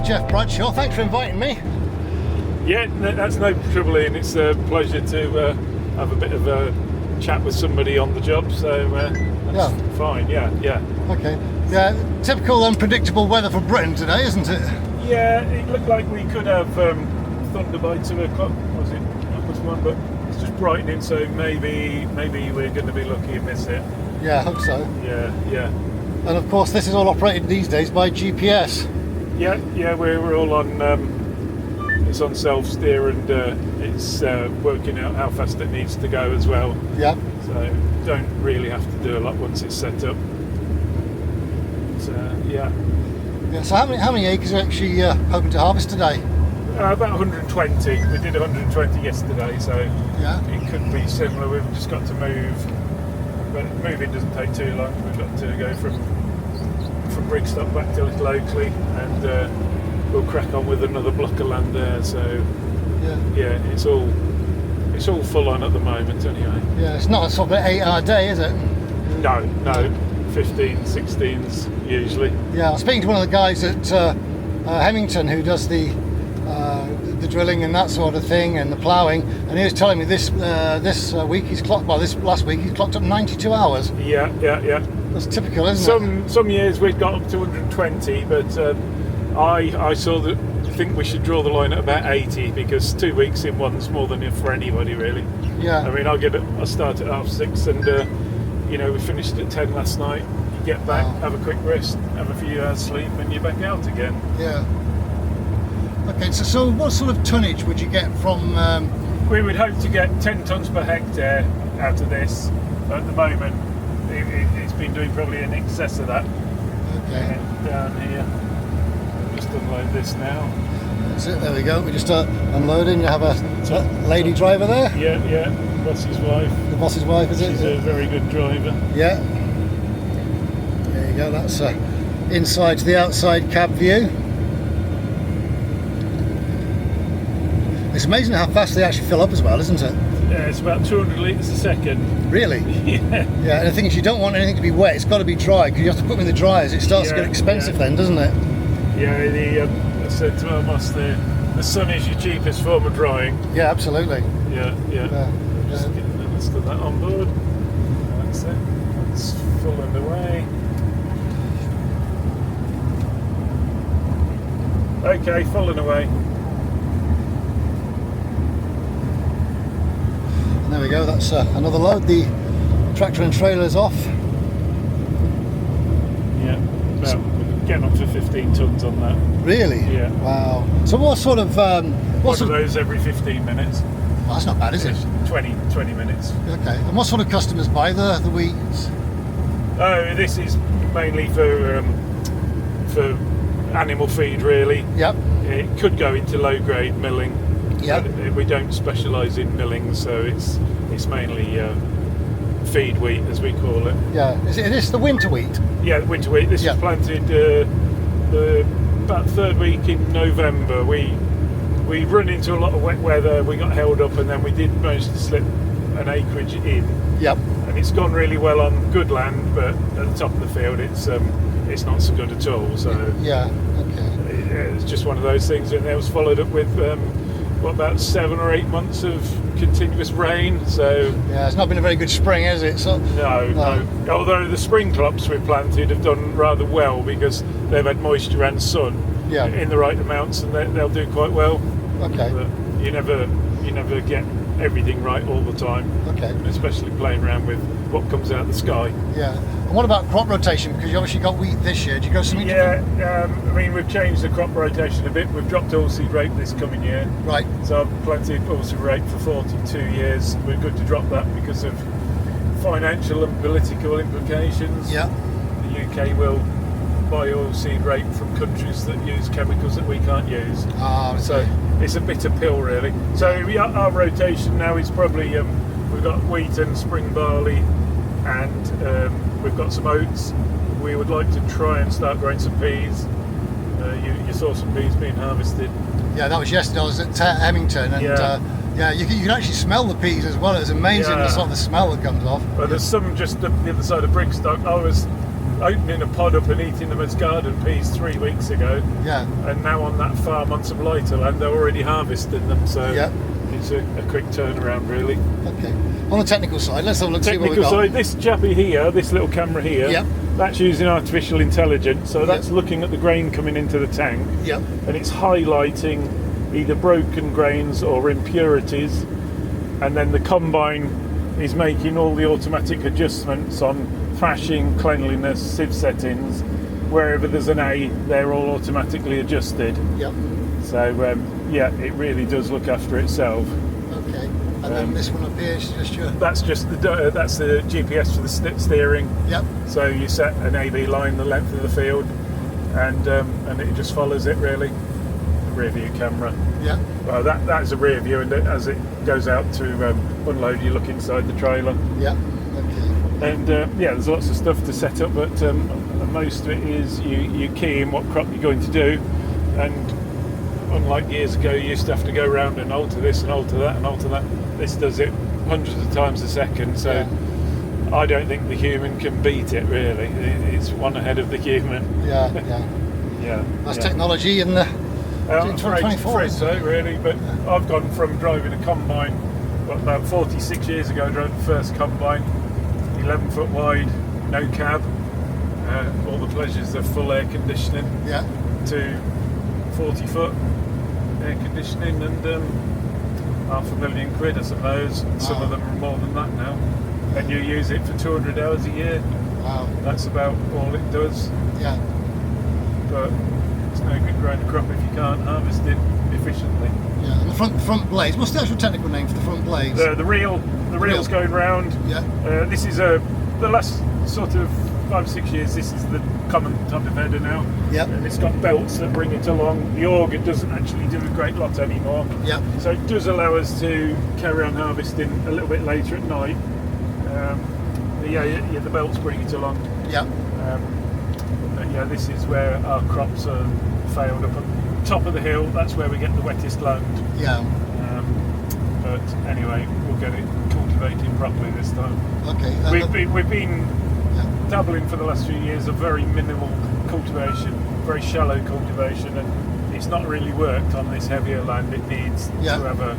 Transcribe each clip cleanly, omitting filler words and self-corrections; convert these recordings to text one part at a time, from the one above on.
Jeff Bradshaw. Thanks for inviting me. Yeah, that's no trouble, Ian. It's a pleasure to have a bit of a chat with somebody on the job, so that's fine, yeah. Okay. Yeah, typical unpredictable weather for Britain today, isn't it? Yeah, it looked like we could have thunder by 2 o'clock, was it? That was one, but it's just brightening, so maybe we're going to be lucky and miss it. Yeah, I hope so. Yeah. And of course, this is all operated these days by GPS. Yeah, we're all on. It's on self-steer and it's working out how fast it needs to go as well. Yeah. So don't really have to do a lot once it's set up. So yeah. So how many acres are you actually hoping to harvest today? About 120. We did 120 yesterday, so it could be similar. We've just got to move, but moving doesn't take too long. We've got to go from Brigstock back to Little Oakley, and we'll crack on with another block of land there. So yeah, it's all full on at the moment anyway. Yeah, it's not a sort of 8-hour day, is it? No, 15, 16s usually. Yeah, I was speaking to one of the guys at Hemington who does the drilling and that sort of thing and the ploughing, and he was telling me this week he's clocked. Well, this last week he's clocked up 92 hours. Yeah. That's typical, isn't it? Some years we'd got up to 120, but I think we should draw the line at about 80 because 2 weeks in one's more than enough for anybody really. Yeah. I mean, I start at 6:30 and we finished at 10 last night. You get back, have a quick rest, have a few hours sleep, and you're back out again. Yeah. Okay, so what sort of tonnage would you get from? We would hope to get 10 tonnes per hectare out of this. At the moment, it's been doing probably in excess of that. Okay. And down here, I'll just unload this now. That's it. There we go. We just unloading. You have a lady driver there. Yeah. Boss's wife. The boss's wife, is it? She's a very good driver. Yeah. There you go. That's inside to the outside cab view. It's amazing how fast they actually fill up as well, isn't it? Yeah, it's about 200 litres a second. Really? Yeah. Yeah, and the thing is, you don't want anything to be wet. It's got to be dry because you have to put them in the dryers. It starts to get expensive then, doesn't it? Yeah, I said to our boss, the sun is your cheapest form of drying. Yeah, absolutely. Yeah. Just getting the rest of that on board. That's it. It's full underway. Okay, full and away. And there we go, that's another load. The tractor and trailer is off. Yeah, getting up to 15 tonnes on that. Really? Yeah. Wow. So what sort of... One of those every 15 minutes. Well, that's not bad, is it? 20 minutes. Okay. And what sort of customers buy the wheats? Oh, this is mainly for animal feed, really. Yep. It could go into low-grade milling. Yep. But we don't specialise in milling, so it's mainly feed wheat, as we call it. Yeah. Is this the winter wheat? Yeah, winter wheat. This was planted about third week in November. We run into a lot of wet weather. We got held up, and then we did manage to slip an acreage in. Yep. And it's gone really well on good land, but at the top of the field, it's not so good at all. So yeah. Okay. It's just one of those things, and it was followed up with about 7 or 8 months of continuous rain. So yeah, it's not been a very good spring, has it? So no. Although the spring crops we planted have done rather well because they've had moisture and sun in the right amounts, and they'll do quite well. Okay. But you never get everything right all the time. Okay. Especially playing around with what comes out of the sky. Yeah. And what about crop rotation? Because you obviously got wheat this year. Do you go something different? I mean, we've changed the crop rotation a bit. We've dropped oilseed rape this coming year. Right. So I've planted oilseed rape for 42 years. We're good to drop that because of financial and political implications. Yeah. The UK will buy oilseed rape from countries that use chemicals that we can't use. So it's a bitter pill, really. So our rotation now is probably we've got wheat and spring barley, and we've got some oats. We would like to try and start growing some peas. You saw some peas being harvested. Yeah, that was yesterday. I was at Hemington, and you can actually smell the peas as well. It's amazing the sort of the smell that comes off. But there's some just up the other side of Brigstock. I was opening a pod up and eating them as garden peas 3 weeks ago. Yeah. And now on that farm on some lighter land, they're already harvesting them. So yeah. It's a quick turnaround, really. Okay. On the technical side, let's have a look. Technical side, this chappy here, this little camera here, yep. That's using artificial intelligence. So that's yep. looking at the grain coming into the tank. Yep. And it's highlighting either broken grains or impurities. And then the combine is making all the automatic adjustments on thrashing, cleanliness, sieve settings. Wherever there's an A, they're all automatically adjusted. Yep. So yeah, it really does look after itself. Okay. And then this one up here is just your. That's just that's the GPS for the steering. Yep. So you set an AB line the length of the field, and it just follows it really. Rear view camera. Yeah. Well, that's a rear view, and as it goes out to unload, you look inside the trailer. Yeah. Okay. And yeah, there's lots of stuff to set up, but most of it is you key in what crop you're going to do, and unlike years ago, you used to have to go around and alter this and alter that and alter that. This does it hundreds of times a second, so yeah. I don't think the human can beat it really. It's one ahead of the human. Yeah, yeah. Yeah. That's technology in the 2024. So really, but I've gone from driving a combine, about 46 years ago, I drove the first combine, 11 foot wide, no cab, all the pleasures of full air conditioning, yeah. to 40 foot air conditioning and £500,000, I suppose. Wow. Some of them are more than that now. And you use it for 200 hours a year. Wow. That's about all it does. Yeah. But it's no good growing a crop if you can't harvest it efficiently. Yeah. And the front blades. What's the actual technical name for the front blades? The reel's going round. Yeah. This is the last sort of 5 or 6 years. This is the common type of header now. Yeah. And it's got belts that bring it along. The auger doesn't actually do a great lot anymore. Yeah. So it does allow us to carry on harvesting a little bit later at night. Yeah, the belts bring it along. Yeah. But yeah, this is where our crops are failed up at the top of the hill. That's where we get the wettest land. Yeah. But anyway, we'll get it cultivated properly this time. Okay. We've been dabbling for the last few years of very minimal cultivation, very shallow cultivation, and it's not really worked on this heavier land. It needs to have a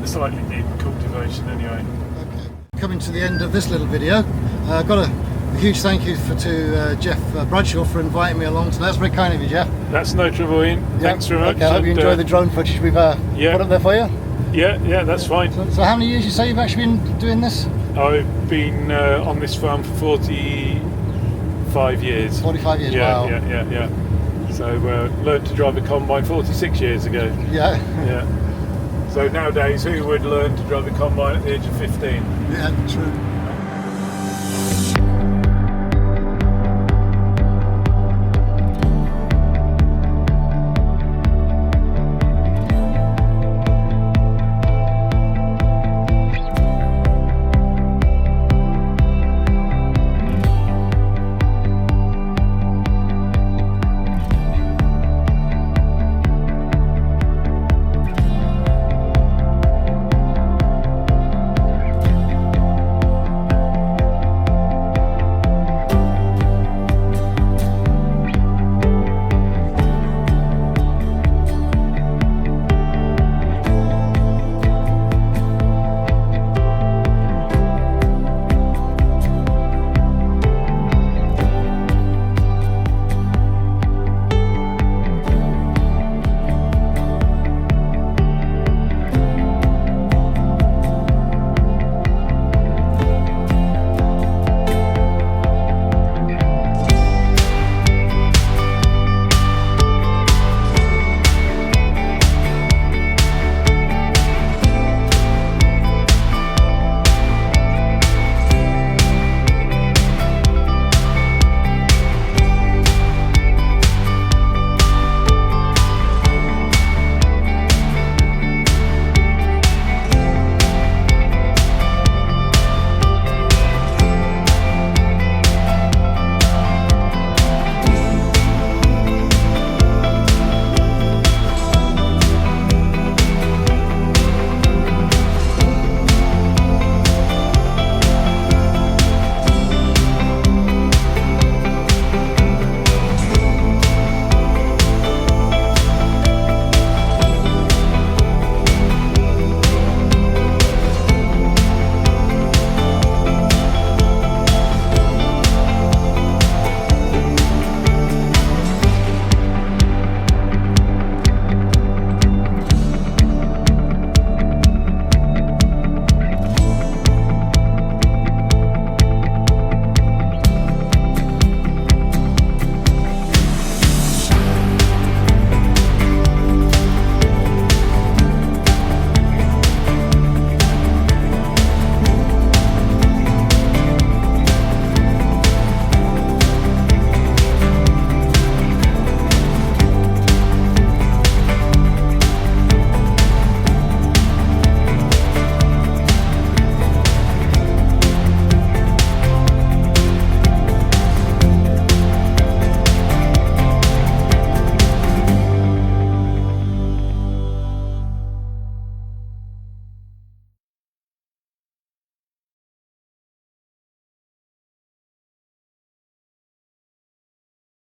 slightly deeper cultivation anyway. Okay. Coming to the end of this little video, I've got a huge thank you to Jeff Bradshaw for inviting me along today. That's very kind of you, Jeff. That's no trouble, Ian. Thanks very much. Okay, I hope you enjoy the drone footage we've put up there for you. Yeah, that's fine. So how many years you say you've actually been doing this? I've been on this farm for 45 years. 45 years, wow. Yeah. So learned to drive a combine 46 years ago. Yeah. Yeah. So nowadays, who would learn to drive a combine at the age of 15? Yeah, true.